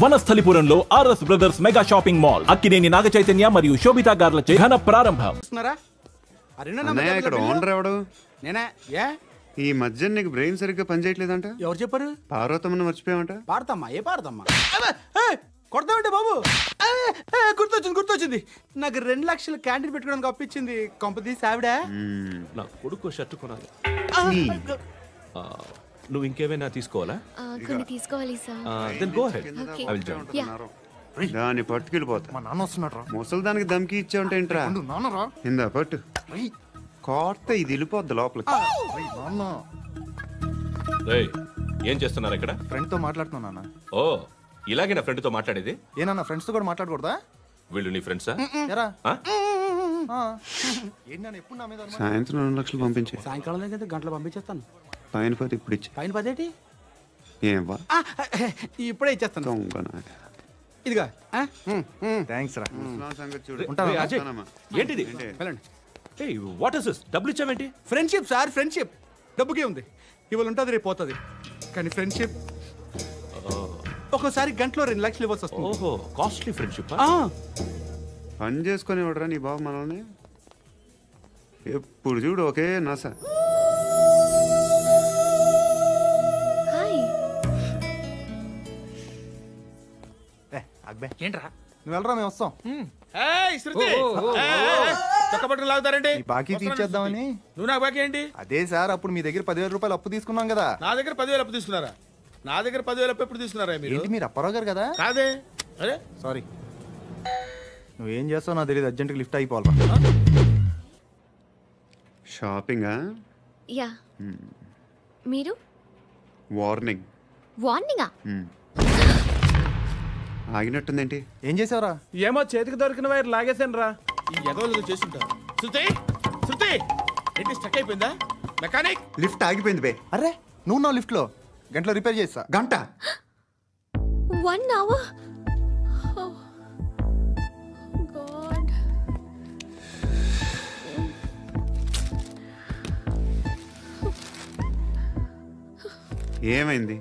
వనస్థలిపురంలో RS brothers mega shopping mall Akkineni Naga Chaitanya మరియు శోభితా గార్లచే ఘన ప్రారంభం. ఇక్కడ ఓనర్ ఎవడు? నేనే. ఏ ఈ మధ్య నీకు బ్రెయిన్ సరిగ్గా పనిచేయట్లేదంట. ఎవరు చెప్పారు? పార్వతమ్మను మర్చిపోయామంట. పాడతామ్మా? ఏ పాడతామ్మా? కొడతామంటే బాబు. గుర్తొచ్చింది. నాకు 2 లక్షలు క్యాంటీన్ పెట్టుకోవడానికి అప్పించింది. కొంపదీసి ఆవిడ. నా కొడుకు షర్ట్ కొనాలి. నువ్వు ఇంకేమైనా తీసుకోవాలా? కొన్ని తీసుకోవాలి sir. Then go ahead. I will join. దాన్ని పట్టుకెళ్ళిపోతా. మా నాన్న వస్తున్నాడు. ముసలి దానికి దమ్కి ఇచ్చావుంటే ఏంట్రా? నాన్నరా ఇందా పట్టు. కోర్త ఇది వెళ్ళిపోద్ది లోపలికి. ఏం చేస్తున్నారు ఇక్కడ? ఫ్రెండ్ తో మాట్లాడుతున్నా నాన్న. ఓ, ఇలాగే నా ఫ్రెండ్ తో మాట్లాడేది? ఏనా ఫ్రెండ్స్ తో కూడా మాట్లాడకూడదా? వీళ్ళు నీ ఫ్రెండ్సా? సాయంత్రం 2 లక్షలు పంపించే. సాయంకాలం దగ్గర గంటలు పంపించేస్తాను. పైన 10 ఇప్పుడు ఇచ్చే. పైన 10 ఏంటి? ఏం వా ఇప్పుడే ఇచ్చేస్తాను. ఇదిగా థ్యాంక్స్ రా. ఏంటిది? What is this? డబ్బులు ఇచ్చావేంటి? Friendship sir, friendship. డబ్బుకే ఉంది, ఇవాళ ఉంటుంది రేపు పోతుంది. కానీ ఫ్రెండ్షిప్ ఒక్కోసారి గంటలో 2 లక్షలు ఇవ్వాల్సి వస్తుంది. ఓహో, కాస్ట్లీ ఫ్రెండ్షిప్. పని చేసుకుని ఇవ్వడరా నీ బాబు మనల్ని. ఎప్పుడు చూడు ఒకే నాస. ఏంట్రా నువ్వు వెళ్ళరా, మేము వస్తాం. బాకీ తీర్చేద్దామని. నువ్వు నాకు బాకీ ఏంటి? అదే సార్, అప్పుడు మీ దగ్గర 10,000 రూపాయలు అప్పు తీసుకున్నాం కదా. నా దగ్గర 10,000 అప్పు తీసుకున్నారా? నా దగ్గర 10,000 అప్పు ఎప్పుడు తీసుకున్నారా మీరు? మీరు అప్పారావు గారు కదా? కాదే. అరే సారీ. నువ్వేం చేస్తావు నాకు తెలియదు, అర్జెంట్గా లిఫ్ట్ అయిపోవాలి. షాపింగా? యా. మీరు? వార్నింగ్. వార్నింగా? ఆగినట్టుందేంటి? ఏం చేసావురా? ఏమో చేతికి దొరికిన వైర్ లాగేసాను రా. ఈ ఎగవలు చేస్తుంటారు. శృతి ఏంటి స్టక్ అయిపోయిందా? మెకానిక్. లిఫ్ట్ ఆగిపోయింది బే. అరే నువ్వు నా లిఫ్ట్ లో గంటలో రిపేర్ చేస్తా. గంట? 1 hour? God. ఏమైంది?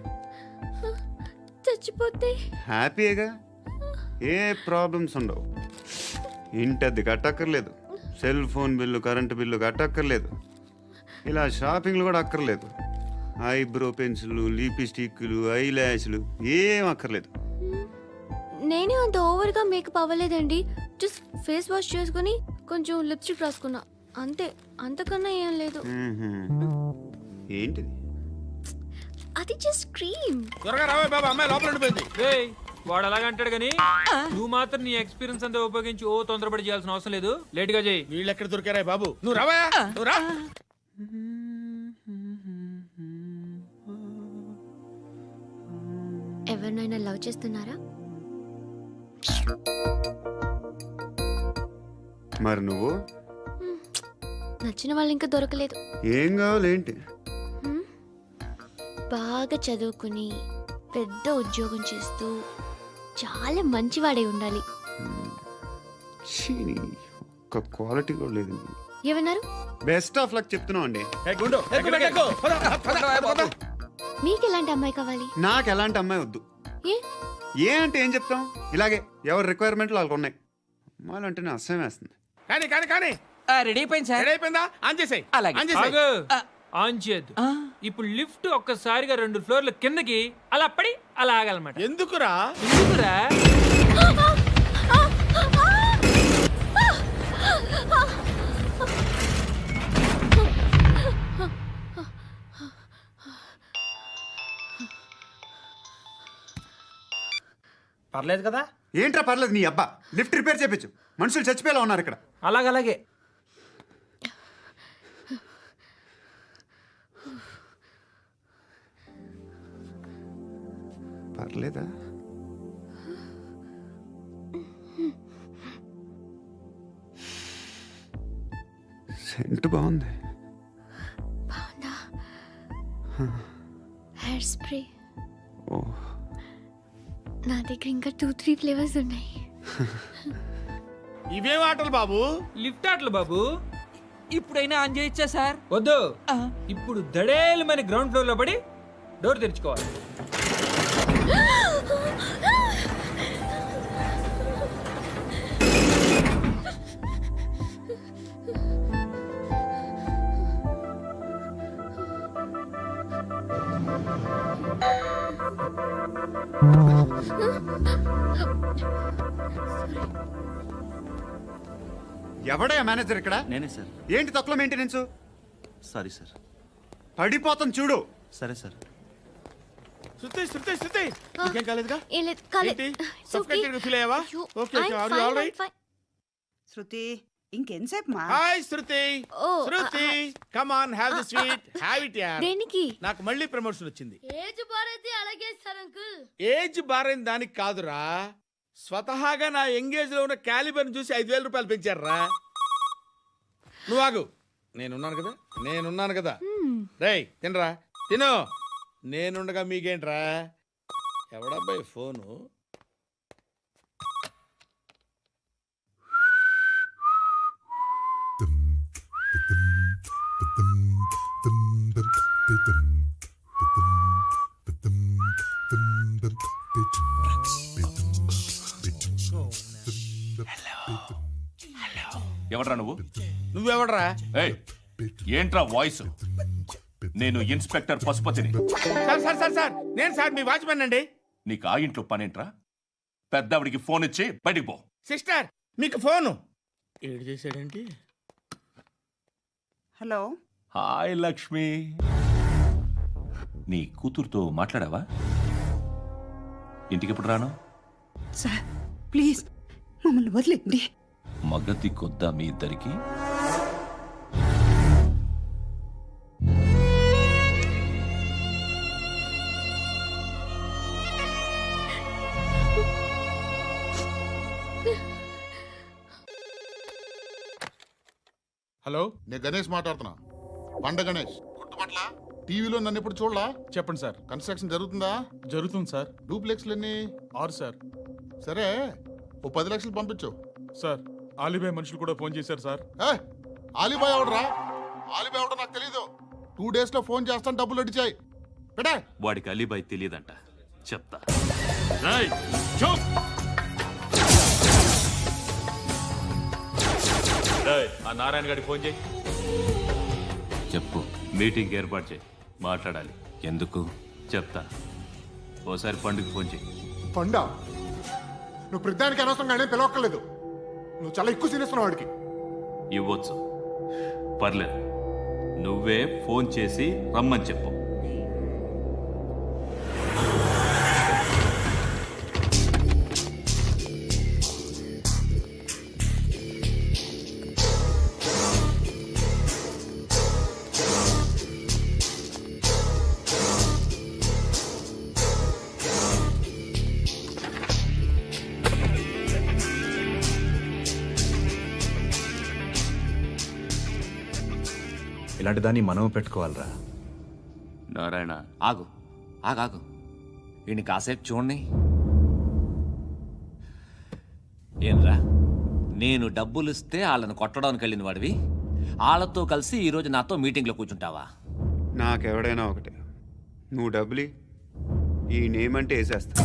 చచ్చిపోతే హ్యాపీగా, ఏ ప్రాబ్లమ్స్ ఉండవు. ఇంటి అద్దె కట్టక్కర్లేదు, cell phone bill, current bill కట్టక్కర్లేదు, ఇలా షాపింగ్లు కూడా అక్కర్లేదు. ఐబ్రో పెన్సిల్లు, లిప్స్టిక్లు, ఐ ల్యాష్లు ఏం అక్కర్లేదు. నేనే అంత ఓవర్గా మేకప్ అవ్వలేదండి. జస్ట్ ఫేస్ వాష్ చేసుకుని కొంచెం లిప్స్టిక్ రాసుకున్నా అంతే, అంతకన్నా ఏం లేదు. ఏంటిది? అది జస్ట్ క్రీమ్. త్వరగా రావే బాబా, అమ్మాయి లోపల ఉండిపోయింది. వాడు అలాగ అంటాడు కానీ నువ్వు మాత్రం నీ ఎక్స్పీరియన్స్ అంతా ఉపయోగించి ఓ తొందరపడి చేయాల్సిన అవసరం లేదు. లేట్ గా చేయి. వీళ్ళు ఎక్కడ దొరికారా బాబు? నువ్వు రావా, నువ్వు రా. ఎవరినైనా లవ్ చేస్తున్నారా? మరి నువ్వు? నచ్చిన వాళ్ళు ఇంకా దొరకలేదు. ఏం కావాలేంటి? బాగా చదువుకుని పెద్ద ఉద్యోగం చేస్తూ చాలా మంచివాడై ఉండాలి. ఒక్క క్వాలిటీ కూడా లేదు. ఏమన్నారు? బెస్ట్ ఆఫ్ లక్ చెప్తున్నావు అండి. మీకు ఎలాంటి అమ్మాయి కావాలి? నాకు ఎలాంటి అమ్మాయి వద్దు. ఏ అంటే ఏం చెప్తాం, ఇలాగే ఎవరి రిక్వైర్మెంట్లు వాళ్ళకు ఉన్నాయి. అమ్మాయిలు అంటేనే అసహ్యం వేస్తుంది. కానీ రెడీ అయిపోయింది సార్. రెడీ అయిపోయిందా? ఆన్ చేసేయ్. ఆన్ చేయద్దు. ఇప్పుడు లిఫ్ట్ ఒక్కసారిగా 2 ఫ్లోర్ల కిందకి అలా పడి అలా ఆగాలన్నమాట. ఎందుకురా? పర్లేదు కదా? ఏంట్రా పర్లేదు నీ అబ్బా. లిఫ్ట్ రిపేర్ చేయించు, మనుషులు చచ్చిపోయేలా ఉన్నారు ఇక్కడ. అలాగే పర్లేదా? సెంట్ బాగుంది. బాగుందా? Hair spray. ఓ, నా దగ్గర ఇంకా 2-3 ఫ్లేవర్స్ ఉన్నాయి. ఇవేం ఆటలు బాబు? లిఫ్ట్ ఆటలు బాబు. ఇప్పుడైనా ఆన్ చేయొచ్చా సార్? వద్దు. ఇప్పుడు దడేలు మన గ్రౌండ్ ఫ్లోర్ లో పడి డోర్ తెరుచుకోవాలి. ఎవడయ్యా మేనేజర్ ఇక్కడ? నేనే సార్. ఏంటి తక్కువ మెయింటెనెన్స్? Sorry sir. పడిపోతాం చూడు. సరే సార్. శృతి శృతి శృతి ఇంకేం కాలేదుగా? ఏం లేదు, కాలేదు. ఏంటి సఫ్కేటెడ్ ఫీల్ అయ్యావా? Okay okay are you all right? Shruti ఇంకెంతసేపు మా? Hi Shruti. Oh, Shruti come on have the sweet. Have it యార్. దేనికి? నాకు మళ్ళీ ప్రమోషన్ వచ్చింది. ఏజ్ బారైతే అలాగే సార్ అంకుల్. ఏజ్ బారైన దానికి కాదురా, స్వతహాగా నా ఎంగేజ్ లో ఉన్న క్యాలిబర్ చూసి 5,000 రూపాయలు పెంచారా. నువ్వు ఆగు, నేనున్నాను కదా. రేయ్ తినరా, తిను. నేనుండగా మీకేంట్రా? ఎవడబ్బాయి ఫోను? ఎవడ్రా నువ్వు? నువ్వెవడరా? ఏంట్రా వాయిస్? నేను ఇన్స్పెక్టర్ పశుపతిని. సార్ నేను సార్ మీ వాచ్మెన్ అండి. నీకు ఆ ఇంట్లో పనేంట్రా? పెద్దవిడికి ఫోన్ ఇచ్చి బయటికి పో. సిస్టర్ మీకు ఫోను. ఏడు చేశాడేంటి? హలో. హాయ్ లక్ష్మి. నీ కూతురుతో మాట్లాడావా? ఇంటికి ఎప్పుడు రాను? సార్ ప్లీజ్ మమ్మల్ని వదిలేండి. మగతి కొద్దా మీ ఇద్దరికి? హలో, నేను గణేష్ మాట్లాడుతున్నా. బండ గణేష్ గుర్తుపట్ల? టీవీలో నన్ను ఎప్పుడు చూడలా? చెప్పండి సార్. కన్స్ట్రక్షన్ జరుగుతుందా? జరుగుతుంది సార్. డూప్లెక్స్లు ఎన్ని? 6 సార్. సరే, ఓ 10 లక్షలు పంపించు సార్. ఆలిబాయ్ మనుషులు కూడా ఫోన్ చేశారు సార్. ఆలిబాయ్ ఎవడరా? ఆలిబాయ్ ఎవడో నాకు తెలీదు. 2 days లో ఫోన్ చేస్తాను, డబ్బులు అడిచాయి. పెడే. వాడికి అలీబాయ్ తెలియదంట, చెప్తా. ఆ నారాయణ గారికి ఫోన్ చేయి. చెప్పు. మీటింగ్ ఏర్పాటు చేయి, మాట్లాడాలి. ఎందుకు చెప్తా. ఓసారి పండుగ ఫోన్ చేయి. పండా? నువ్వు ప్రతిదానికి అనవసరంగానే పిలవక్కర్లేదు. నువ్వు చాలా ఎక్కువ సీనిస్తున్నావు వాడికి. ఇవ్వచ్చు, పర్లేదు. నువ్వే ఫోన్ చేసి రమ్మని చెప్పు. ఇలాంటి దాన్ని మనం పెట్టుకోవాలరా. నారాయణ ఆగు ఆగాగు, వీడిని కాసేపు చూడండి. ఏంరా, నేను డబ్బులు ఇస్తే వాళ్ళని కొట్టడానికి వెళ్ళిన వాడివి, వాళ్ళతో కలిసి ఈరోజు నాతో మీటింగ్లో కూర్చుంటావా? నాకెవడైనా ఒకటే. నువ్వు డబ్బులి, ఈ నేమ్ అంటే వేసేస్తా.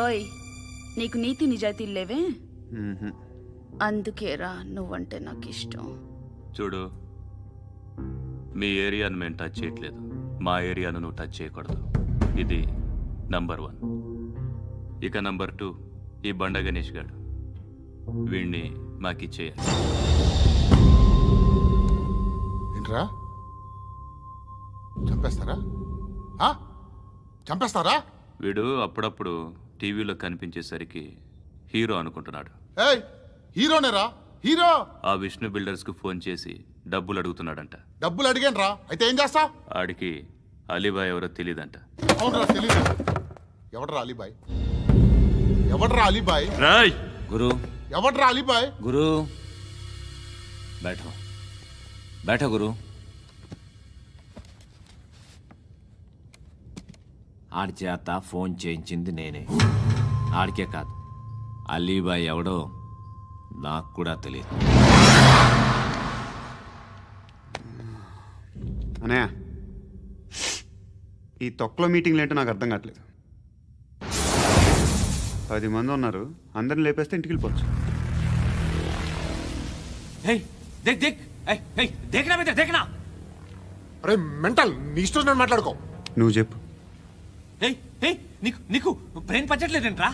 ఓయ్, నీకు నీతి నిజాయితీలు లేవే? అందుకేరా నువ్వంటే నాకు ఇష్టం. చూడు, మీ ఏరియాను మేము టచ్ చేయట్లేదు, మా ఏరియాను నువ్వు టచ్ చేయకూడదు. ఇది నంబర్ 1. ఇక నంబర్ 2, ఈ బండ గణేష్ గారు. వీణ్ణి మాకిచ్చేయాలి. ఏంట్రా, చంపేస్తారా? చంపేస్తారా? వీడు అప్పుడప్పుడు టీవీలో కనిపించేసరికి హీరో అనుకుంటున్నాడు. ఏయ్, హీరోనేరా, హీరో. ఆ విష్ణు బిల్డర్స్ కు ఫోన్ చేసి డబ్బులు అడుగుతున్నాడంట. డబ్బులు అడిగాను రా, అయితే ఏం చేస్తా? ఆడికి అలీబాయ్ ఎవరో తెలియదంట. అవునరా, తెలీదు. ఎవడ్రా అలీబాయ్? ఎవడ్రా అలీబాయ్? రాయ్ గురు. ఎవడ్రా అలీబాయ్? గురు బైఠో, బైఠో గురు. ఆడి చేత ఫోన్ చేయించింది నేనే. ఆడికే కాదు, అలీబాయ్ ఎవడో నాకు కూడా తెలియదు. అనయ్య, ఈ తొక్కలో మీటింగ్లు ఏంటో నాకు అర్థం కావట్లేదు. 10 మంది ఉన్నారు, అందరిని లేపేస్తే ఇంటికి వెళ్ళిపోవచ్చు. అరే మెంటల్, నీ ఇష్టం నేను మాట్లాడుకో. నువ్వు చెప్పు. నీకు నీకు బ్రెయిన్ పచ్చట్లేదంట్రా?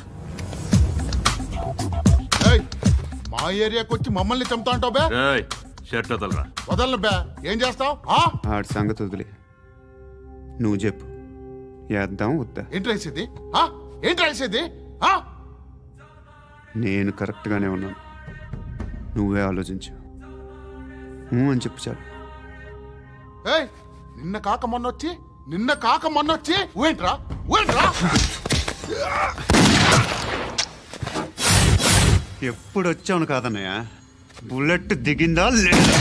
మా ఏరియాకి వచ్చి మమ్మల్ని చంపుతా అంటావు బే? షర్ట్ వదలరా. వదలను బే. ఏం చేస్తావు? ఆడి సంగతి వదిలే, నువ్వు చెప్పు, వేద్దాం వద్దా? ఏంటి రాసేది? ఏంటి రాసేది? నేను కరెక్ట్గానే ఉన్నాను, నువ్వే ఆలోచించు. అని చెప్పు చాలు. నిన్న కాక మొన్నొచ్చి ఊయంట్రా. ఎప్పుడు వచ్చావును కాదన్నయ్య, బుల్లెట్ దిగిందా లేదా?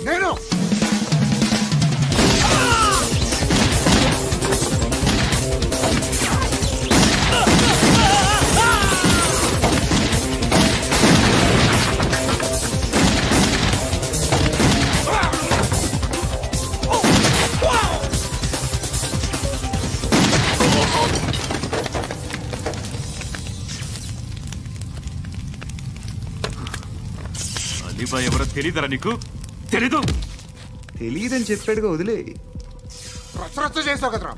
నేను అలీబాయ్ ఎవరో తెలీదరా నీకు? తెలీదని చెప్పాడుగా, వదిలే. రచ్చ చేసావు కదరా,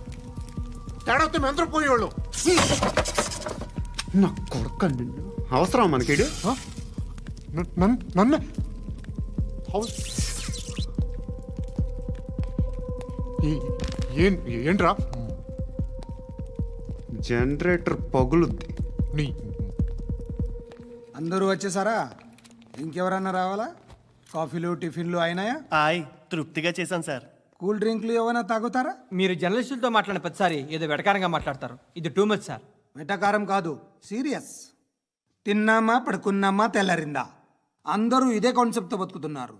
తేడా వస్తే మెంతరం పోయేవాళ్ళు. నా కొడుకు నిన్ను అవసరం మనకిడు. నన్ను ఏంట్రా? జనరేటర్ పగులుద్ది. అందరూ వచ్చేసారా? ఇంకెవరన్నా రావాలా? కాఫీలు టిఫిన్లు అయినాయా? తృప్తిగా చేశాను సార్. కూల్ డ్రింక్లు ఏమైనా తాగుతారా? మీరు జర్నలిస్టులతో మాట్లాడిన ప్రతిసారి ఏదో వెటకారంగా మాట్లాడతారు. ఇది టూ మచ్ సార్. వెటకారం కాదు, సీరియస్. తిన్నామా పడుకున్నామా తెల్లరిందా, అందరూ ఇదే కాన్సెప్ట్తో బతుకుతున్నారు.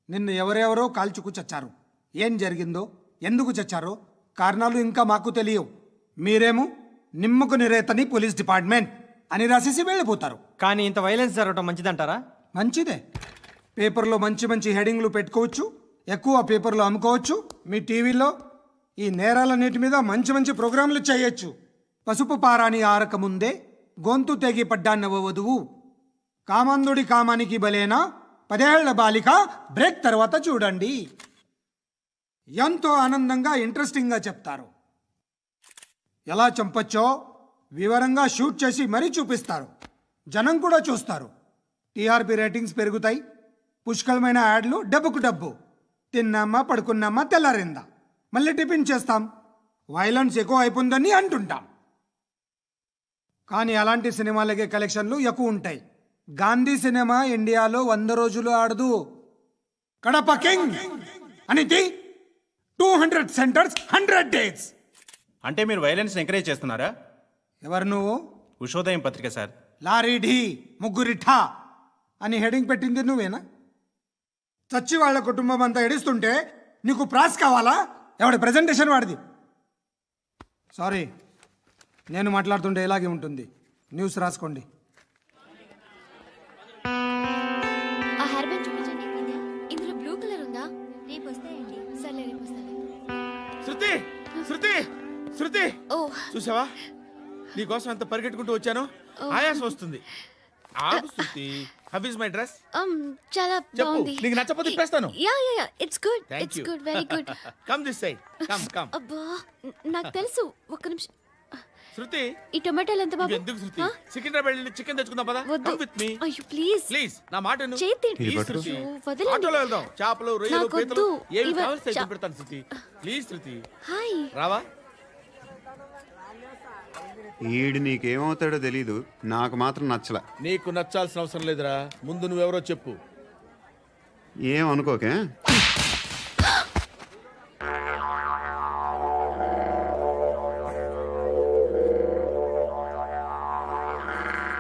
నిన్ను ఎవరెవరో కాల్చుకు చచ్చారు. ఏం జరిగిందో, ఎందుకు చచ్చారో కారణాలు ఇంకా మాకు తెలియవు. మీరేమో నిమ్మకు నిరేతని పోలీస్ డిపార్ట్మెంట్ అని రాసేసి వెళ్ళిపోతారు. కానీ ఇంత వైలెన్స్ జరగడం మంచిదంటారా? మంచిదే. పేపర్లో మంచి మంచి హెడింగ్లు పెట్టుకోవచ్చు, ఎక్కువ పేపర్లు అమ్ముకోవచ్చు. మీ టీవీలో ఈ నేరాలన్నిటి మీద మంచి మంచి ప్రోగ్రాంలు చేయొచ్చు. పసుపు పారాని ఆరక ముందే గొంతు తెగి పడ్డాన్నవ వధువు, కామందుడి కామానికి బలేనా 10 ఏళ్ల బాలిక బ్రేక్ తర్వాత చూడండి. ఎంతో ఆనందంగా ఇంట్రెస్టింగ్గా చెప్తారు. ఎలా చంపచ్చో వివరంగా షూట్ చేసి మరీ చూపిస్తారు. జనం కూడా చూస్తారు. టీఆర్పీ రేటింగ్స్ పెరుగుతాయి. పుష్కలమైన యాడ్లు, డబ్బుకు డబ్బు. తిన్నామా పడుకున్నామా తెల్లారిందా, మళ్ళీ టిఫిన్ చేస్తాం. వైలెన్స్ ఎక్కువ అయిపోయిందని అంటుంటాం. కానీ అలాంటి సినిమాలకే కలెక్షన్లు ఎక్కువ ఉంటాయి. గాంధీ సినిమా ఇండియాలో 100 రోజులు ఆడదు. కడప కింగ్ అనితి 200 సెంటర్స్ 100 డేస్. అంటే మీరు వైలెన్స్ ఎంకరేజ్ చేస్తున్నారా? ఎవరు నువ్వు? ఉషోదయం పత్రిక సార్. లారీ ఢీ ముగ్గురిఠా అని హెడింగ్ పెట్టింది నువ్వేనా? చచ్చి వాళ్ళ కుటుంబం అంతా ఎడుస్తుంటే నీకు ప్రాస్ కావాలా? ఎవడి ప్రజెంటేషన్ వాడిది. సారీ, నేను మాట్లాడుతుంటే ఇలాగే ఉంటుంది. న్యూస్ రాసుకోండి. ఆ హెయిర్ బ్యాండ్ చూపించండి. ఇందులో బ్లూ కలర్ ఉందా? రేపు వస్తాయండి. సర్లే, రేపు వస్తాను. శృతి శృతి శృతి, ఓ చూసావా నీకోసం ఎంత పరిగెట్టుకుంటూ వచ్చాను. ఆయాసం వస్తుంది. ఆగు Shruti. How is my dress? చాలా చెప్పు, బాగుంది. నీకు నచ్చకపోతే తిప్పేస్తాను. Yeah it's good. Thank it's you. Good, very good. Come this side. Come. అబ్బా, నాకు తెలుసు. ఒక్క నిమిషం. శృతి, ఈ టొమాటోలు ఎంత బాబు? ఎందుకు శృతి? సికింద్రాబాద్ వెళ్ళి చికెన్ తెచ్చుకుందాం పదా. వద్దు. Come with me. అయ్యో ప్లీజ్ ప్లీజ్ నా మాట విను. చేతి ప్లీజ్ శృతి. వదలండి. ఆటోలో వెళ్దాం. చేపలు, రొయ్యలు, నాకు పీతలు వద్దు. ఏమి ఇవ- కావాల్సి తెచ్చి పెడతాను శృతి. Please Shruti. హాయ్. రావా? ఈడు నీకేమవుతాడో తెలీదు, నాకు మాత్రం నచ్చలా. నీకు నచ్చాల్సిన అవసరం లేదురా. ముందు నువ్వెవరో చెప్పు. ఏమనుకోకే.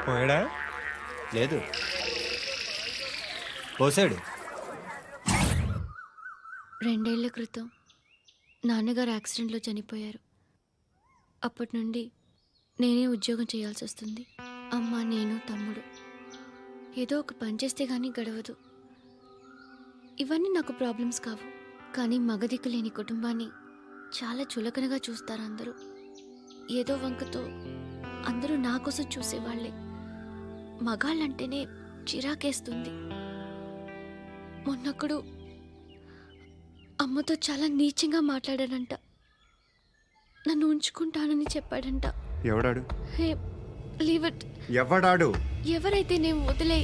పోయాడా? లేదు, పోసాడు. 2 ఏళ్ల క్రితం నాన్నగారు యాక్సిడెంట్లో చనిపోయారు. అప్పటి నుండి నేనే ఉద్యోగం చేయాల్సి వస్తుంది. అమ్మ, నేను, తమ్ముడు ఏదో ఒక పని చేస్తే కానీ గడవదు. ఇవన్నీ నాకు ప్రాబ్లమ్స్ కావు, కానీ మగదిక్కు లేని కుటుంబాన్ని చాలా చులకనగా చూస్తారు అందరూ. ఏదో వంకతో అందరూ నా కోసం చూసేవాళ్లే. మగాళ్ళంటేనే చిరాకేస్తుంది. మొన్నప్పుడు అమ్మతో చాలా నీచంగా మాట్లాడాడంట. నన్ను ఉంచుకుంటానని చెప్పాడంట. ఎవడాడు? హే, లీవ్ ఇట్. ఎవడాడు? ఎవరైతే నేను వదిలే.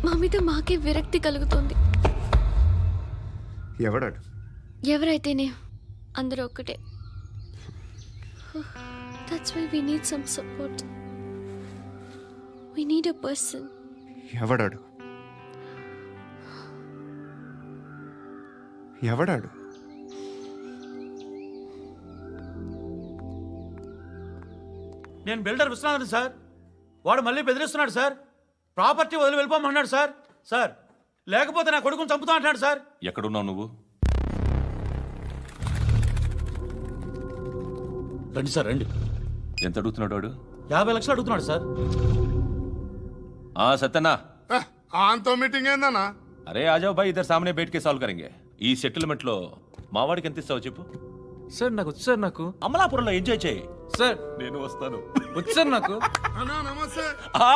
మా మీద మాకే విరక్తి కలుగుతుంది. ఎవడాడు? ఎవరైతేనే అందరూ ఒక్కటే. That's why we need some support. We need a person. ఎవడాడు? ఎవడాడు? నేను బిల్డర్ విశ్వనాథన్ సార్. వాడు మళ్ళీ బెదిరిస్తున్నాడు సార్. ప్రాపర్టీ వదిలి వెళ్ళిపోమన్నాడు సార్. సార్, లేకపోతే నా కొడుకుని చంపుతా అంటున్నాడు సార్. ఎక్కడున్నావు నువ్వు? రండి సార్, రండి. ఎంత అడుగుతున్నాడు వాడు? 50 లక్షలు అడుగుతున్నాడు సార్. సత్యనా, ఆంతో మీటింగ్ ఏందన్నా? అరే ఆజావ్ భాయ్, ఇద్దరు సామనే బయట కే సాల్వ్ కరెంగే. ఈ సెటిల్మెంట్ లో మావాడికి ఎంత ఇస్తావు చెప్పు. సార్ నాకు వచ్చు సార్. నాకు అమలాపురంలో ఎంజాయ్ చేయి సార్. నేను వస్తాను. వచ్చు సార్ నాకు. అన్నా నమస్తే.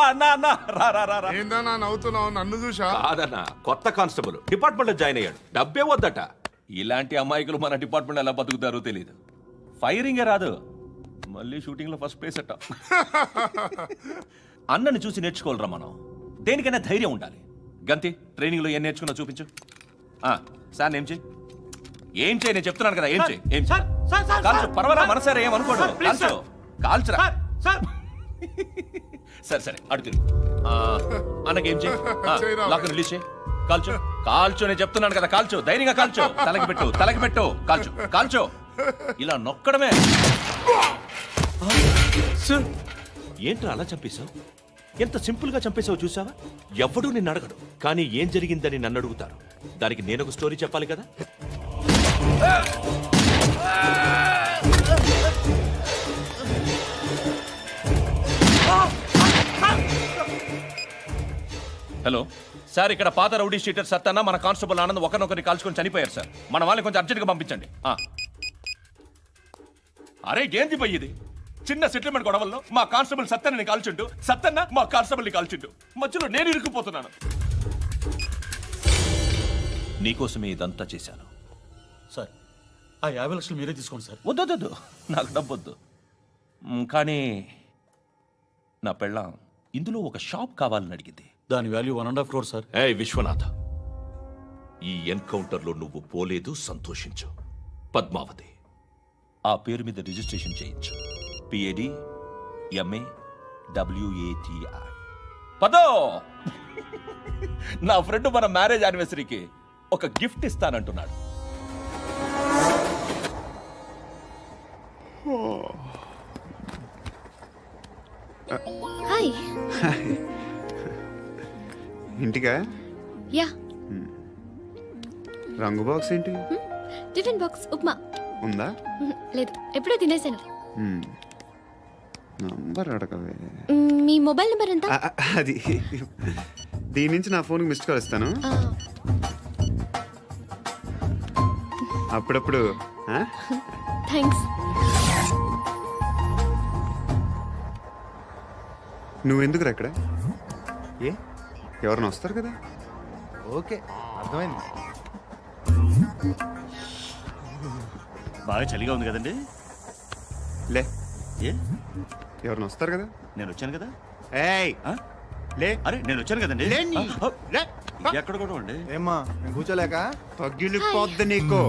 అన్నా రా రా రా రా. ఏందన్నా నవ్వుతున్నావు? నన్ను చూసా? కాదన్నా, కొత్త కానిస్టేబుల్ డిపార్ట్మెంట్ లో జాయిన్ అయ్యాడు. డబ్బే వద్దట. ఇలాంటి అమాయకులు మన డిపార్ట్మెంట్ ఎలా బతుకుతారో తెలియదు. ఫైరింగే రాదు, మళ్ళీ షూటింగ్ లో ఫస్ట్ ప్లేస్ అట్ట. అన్నని చూసి నేర్చుకోవాలరా మనం. దేనికైనా ధైర్యం ఉండాలి. గంతి, ట్రైనింగ్ లో ఏం నేర్చుకున్నా చూపించు. సార్ ఏం చేయి, ఏం చేయి, నేను చెప్తున్నాను కదా. ఏం చేయి, ఏం కాల్చు, పర్వాలా, మనసారా ఏమనుకోడు. కాల్చు, కాల్చురా. సరే సరే, అడుగు. అన్నకేం చేయి, లాక్ రిలీజ్ చేయి. కాల్చు, కాల్చు, నేను చెప్తున్నాను కదా. కాల్చు, ధైర్యంగా కాల్చు. తలకి పెట్టు, తలకి పెట్టు. కాల్చు, కాల్చు. ఇలా నొక్కడమే. ఏంట్రా అలా చంపేశావు? ఎంత సింపుల్ గా చంపేశావు చూసావా? ఎవడూ నిన్ను అడగడు, కానీ ఏం జరిగిందని నన్ను అడుగుతారు. దానికి నేను ఒక స్టోరీ చెప్పాలి కదా. హలో సార్, ఇక్కడ పాత రౌడీ షీటర్ సత్తన్న, మన కానిస్టేబుల్ ఆనంద్ ఒకరినొకరిని కాల్చుకొని చనిపోయారు సార్. మన వాళ్ళని కొంచెం అర్జెంట్గా పంపించండి. అరే ఏంది పోయి ఇది? చిన్న సెటిల్మెంట్ గొడవల్లో మా కానిస్టేబుల్ సత్తన్నని కాల్చుంటూ, సత్తన్న మా కానిస్టేబుల్ని కాల్చుంటూ, మధ్యలో నేను ఇరుక్కుపోతున్నాను. నీకోసమే ఇదంతా చేశాను సార్. ఆ 50 లక్షలు మీరే తీసుకోండి సార్. వద్దొద్దు, నాకు డబ్బొద్దు. కానీ నా పెళ్ళాం ఇందులో ఒక షాప్ కావాలని అడిగింది. దాని వాల్యూ 1.5 crore సార్. విశ్వనాథ, ఈ ఎన్కౌంటర్లో నువ్వు పోలేదు, సంతోషించు. పద్మావతి ఆ పేరు మీద రిజిస్ట్రేషన్ చేయించు. PAD MA WATI. పదో, నా ఫ్రెండ్ మన మ్యారేజ్ యానివర్సరీకి ఒక గిఫ్ట్ ఇస్తానంటున్నాడు. హాయ్. ఇంటికా? యా. రంగు బాక్స్ ఏంటి? టిఫిన్ బాక్స్ ఉప్మా ఉందా? లేదు, ఎప్పుడో తినేసాను. నంబర్ అడగవే. మీ మొబైల్ నెంబర్ ఎంత? అది దీని నుంచి నా ఫోన్కి మిస్డ్ కాల్ ఇస్తాను. అప్పుడప్పుడు. థ్యాంక్స్. నువ్వెందుకు ఇక్కడ? ఎవరైనా వస్తారు కదా. ఓకే, అర్థమైంది. బాగా చలిగా ఉంది కదండి. లే, ఏ ఎవరైనా వస్తారు కదా. నేను వచ్చాను కదా. ఏయ్ లే. అరే నేను వచ్చాను కదండి. ఎక్కడ కూడా ఉండి ఏమ్మా, నేను కూర్చోలేక తగ్గిలిపోద్ది నీకు.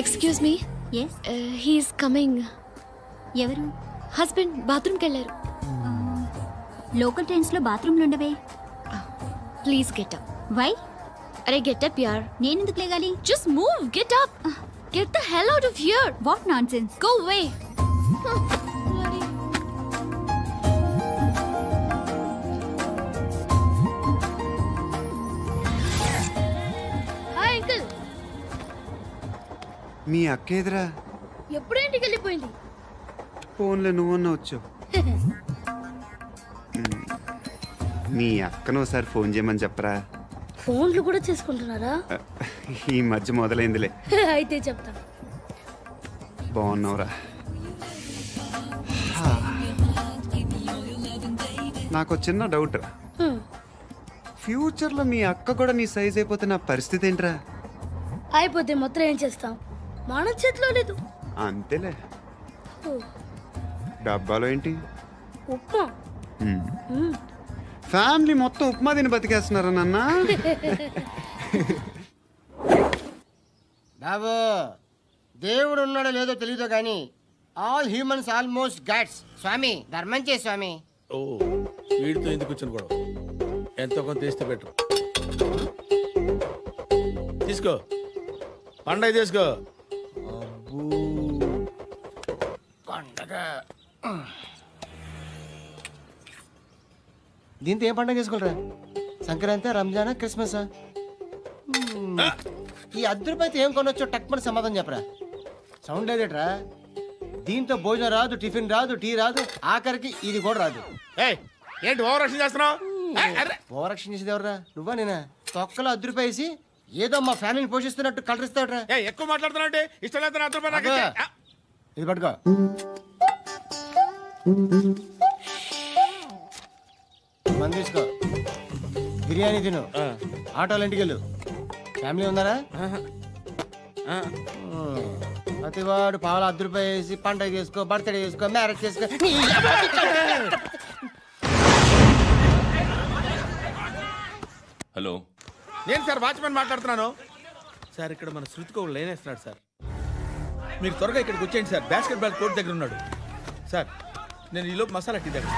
Excuse me. He's coming. ఎవరు? హస్బెండ్ బాత్రూమ్కి వెళ్ళారు. లోకల్ ట్రైన్స్లో బాత్రూమ్లు ఉండవే. Please get up. వై? అరే గెట్ అప్ యార్. నేనెందుకు లేగాలి? Just move, get up. Get the hell out of here! What nonsense? Go away! Hi uncle. మీ అక్క ఎదురా ఎప్పుడు ఇంటికి వెళ్ళిపోయింది? ఫోన్లో నువ్వన్నా వచ్చావు. మీ అక్కను ఒకసారి ఫోన్ చేయమని చెప్పరా. ఫోన్లు కూడా చేసుకుంటున్నారా? ఈ మధ్య మొదలైందిలే. అయితే చెప్తా. బాగున్నావురా? నాకు చిన్న డౌట్. ఫ్యూచర్లో మీ అక్క కూడా నీ సైజ్ అయిపోతే నా పరిస్థితి ఏంట్రా? అయిపోతే మొత్తం ఏం చేస్తాం? మన చేతిలో లేదు. అంతేలే. డబ్బాలో ఏంటి? ఉప్మా. ఫ్యామిలీ మొత్తం ఉప్మా తిని బతికేస్తున్నారా నాన్న? బాబు దేవుడు ఉన్నాడో లేదో తెలియదు కానీ ఆల్ హ్యూమన్స్ ఆల్మోస్ట్ గాడ్స్. స్వామి ధర్మం చే స్వామి. ఓ వీడితో ఎందుకు వచ్చిన గొడవ? ఎంతో కొంత తీస్తే బెటర్. తీసుకో పండగ తీసుకో. పండగ దీంతో ఏం పండగ చేసుకోరా? సంక్రాంతి, రంజానా, క్రిస్మసా? ఈ అద్దరిపైతే ఏం కొనొచ్చో టక్మని సమాధానం చెప్పరా. సౌండ్ లేదేట్రా? దీంతో భోజనం రాదు, టిఫిన్ రాదు, టీ రాదు, ఆఖరికి ఇది కూడా రాదు. ఏంటి ఓవర్ యాక్షన్ చేస్తున్నావు? ఓవర్ యాక్షన్ చేసేది ఎవరా? నువ్వా నేనా? తొక్కలో అద్దరిపేసి ఏదో మా ఫ్యామిలీని పోషిస్తున్నట్టు కలరిస్తావుట్రా. ఎక్కువ మాట్లాడుతున్నావు. ఇష్టం లేదు. ఇది పట్టుకో. మంది తీసుకో, బిర్యానీ తిను, ఆటోలు ఇంటికి వెళ్ళు. ఫ్యామిలీ ఉన్నారా? ప్రతివాడు పావులు ₹10 వేసి పండగ చేసుకో, బర్త్డే చేసుకో, మ్యారేజ్ చేసుకో. హలో, నేను సార్ వాచ్మెన్ మాట్లాడుతున్నాను. సార్ ఇక్కడ మన శృతికో లేనేస్తున్నాడు సార్. మీరు త్వరగా ఇక్కడికి వచ్చేయండి సార్. బాస్కెట్ బాల్ కోర్ట్ దగ్గర ఉన్నాడు సార్. నేను ఈలోపు మసాలా టీ దగ్గర.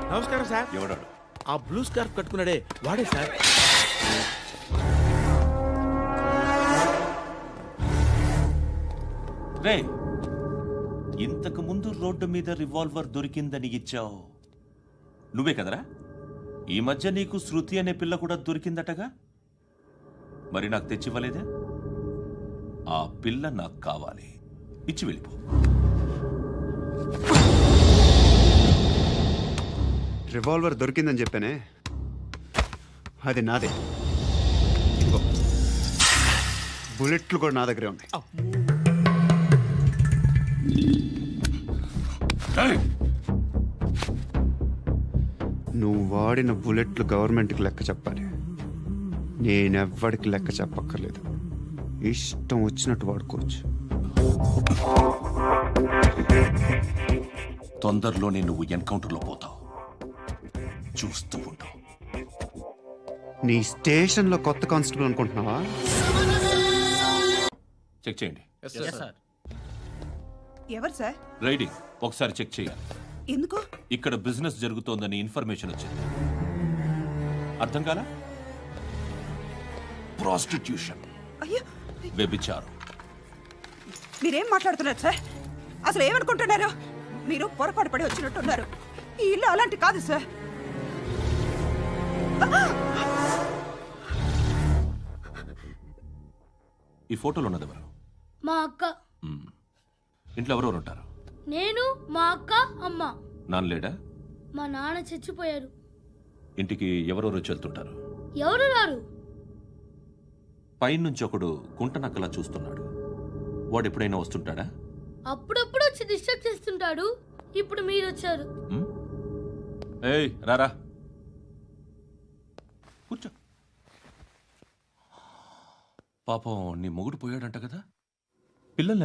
నమస్కారం సార్. ఎవడాడు? ఆ బ్లూ స్కార్ఫ్ కట్టుకున్నాడే వాడే సార్. రే, ఇంతకు ముందు రోడ్డు మీద రివాల్వర్ దొరికిందని ఇచ్చావు నువ్వే కదరా? ఈ మధ్య నీకు శృతి అనే పిల్ల కూడా దొరికిందటగా? మరి నాకు తెచ్చివ్వలేదే? ఆ పిల్ల నాకు కావాలి, ఇచ్చి వెళ్ళిపో. రివాల్వర్ దొరికిందని చెప్పానే, అది నాదే. బుల్లెట్లు కూడా నా దగ్గరే ఉన్నాయి. నువ్వు వాడిన బుల్లెట్లు గవర్నమెంట్కి లెక్క చెప్పాలి. నేనెవ్వడికి లెక్క చెప్పక్కర్లేదు. ఇష్టం వచ్చినట్టు వాడుకోవచ్చు. తొందరలోనే నువ్వు ఎన్కౌంటర్లో పోతావు, చూస్తూ ఉంటావు. నీ స్టేషన్లో కొత్త కానిస్టేబుల్ అనుకుంటున్నావా? చెక్ చేయండి. ఎవరు సార్? రైడింగ్ ఒకసారి చెక్ చేయాలి. ఎందుకు? ఇక్కడ బిజినెస్ జరుగుతోందని ఇన్ఫర్మేషన్ వచ్చింది. అర్థం కాలా? ప్రాస్టిట్యూషన్, అయ్యో, వ్యభిచారం. మీరేం మాట్లాడుతున్నారు సార్? అసలు ఏమనుకుంటున్నారు? మీరు పొరపాటు పడి వచ్చినట్టున్నారు. ఈ ఇల్లు అలాంటి కాదు సార్. ఈ ఫోటోలో ఉన్నది ఎవరు? మా అక్క. ఇంట్లో ఎవరెవరు ఉంటారు? నేను, మా అక్క, అమ్మ. నాన్న లేడా? మా నాన్న చచ్చిపోయారు. ఇంటికి ఎవరెవరు వచ్చి వెళ్తుంటారు? ఎవరు రారు. పైనుంచి ఒకడు గుంట నక్కలా చూస్తున్నాడు. వాడు ఎప్పుడైనా వస్తుంటాడా? అప్పుడప్పుడు వచ్చి డిస్టర్బ్ చేస్తుంటాడు. ఇప్పుడు మీరు వచ్చారు. ఏయ్ రారా, కూర్చో. పాపం నీ మొగుడు పోయాడంట కదా, పిల్లల్ని